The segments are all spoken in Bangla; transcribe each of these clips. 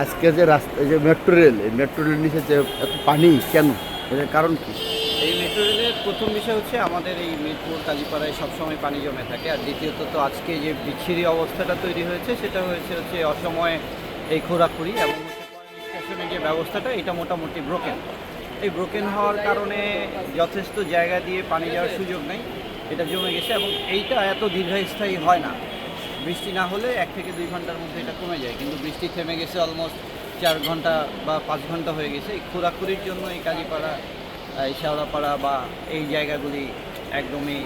আজকে যে রাস্তা এই যে মেট্রো রেল, এই মেট্রো রেল নিচে যে এত পানি কেন, এর কারণ কি? এই মেট্রো রেলের প্রথম বিষয় হচ্ছে আমাদের এই মিরপুর কাজীপাড়ায় সবসময় পানি জমে থাকে। আর দ্বিতীয়ত তো আজকে যে বিচ্ছিরি অবস্থাটা তৈরি হয়েছে সেটা হচ্ছে অসময়ে এই খোরাখুরি এবং হচ্ছে পয় নিষ্কাশনের যে ব্যবস্থাটা এটা মোটামুটি ব্রোকেন। এই ব্রোকেন হওয়ার কারণে যথেষ্ট জায়গা দিয়ে পানি যাওয়ার সুযোগ নেই, এটা জমে গেছে এবং এইটা এত দীর্ঘস্থায়ী হয় না। বৃষ্টি না হলে 1 থেকে 2 ঘন্টার মধ্যে এটা কমে যায়, কিন্তু বৃষ্টি থেমে গেছে অলমোস্ট 4 ঘন্টা বা 5 ঘন্টা হয়ে গেছে। এই খোরাখুরির জন্য এই কাজীপাড়া, এই শেওড়াপাড়া বা এই জায়গাগুলি একদমই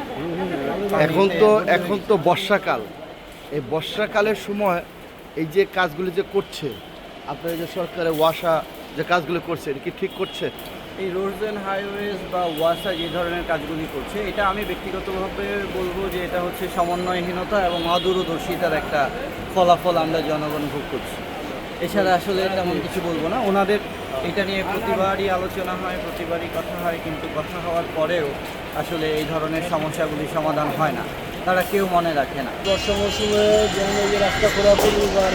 এখন তো বর্ষাকাল, এই বর্ষাকালের সময় এই যে কাজগুলি যে করছে আপনার যে সরকারের ওয়াসা যে কাজগুলো করছে এটা কি ঠিক করছে? এই রোডস অ্যান্ড হাইওয়েজ বা ওয়াসা যে ধরনের কাজগুলি করছে এটা আমি ব্যক্তিগতভাবে বলবো যে এটা হচ্ছে সমন্বয়হীনতা এবং অদূরদর্শিতার একটা ফলাফল আমরা জনগণ ভোগ করছি। এছাড়া আসলে তেমন কিছু বলবো না। ওনাদের এটা নিয়ে প্রতিবারই আলোচনা হয়, প্রতিবারই কথা হয়, কিন্তু কথা হওয়ার পরেও আসলে এই ধরনের সমস্যাগুলি সমাধান হয় না, তারা কেউ মনে রাখে না। বর্ষা মৌসুমে যেমন এই যে রাস্তা খোরাখুরি বা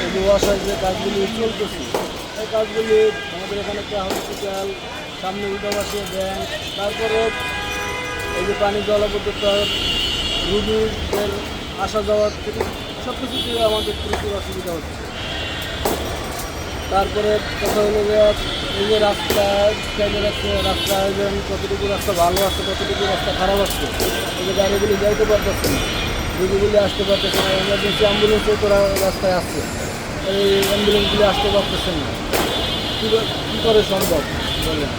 এই যে ওয়াসার যে কাজগুলি চলতেছে, এই কাজগুলি আমাদের এখানে একটা হসপিটাল, সামনে উল্টাপাশে ব্যাংক, তারপরে এই যে পানি জলাবদ্ধতা, রুগীদের আসা যাওয়ার থেকে সব কিছু দিয়ে আমাদের প্রচুর অসুবিধা হচ্ছে। তারপরে কথা হলো যে এই যে রাস্তা কেমন আছে, রাস্তা আয়োজন কতটুকু রাস্তা ভালো আছে, কতটুকু রাস্তা খারাপ আছে, এই যে গাড়িগুলি যাইতে পারতেছে না, রুগীগুলি আসতে পারতেছে না, এমার্জেন্সি অ্যাম্বুলেন্সও তোরা রাস্তায় আসছে, এই অ্যাম্বুলেন্সগুলি আসতে পারতেছে না। কী করে সম্ভব বলেন?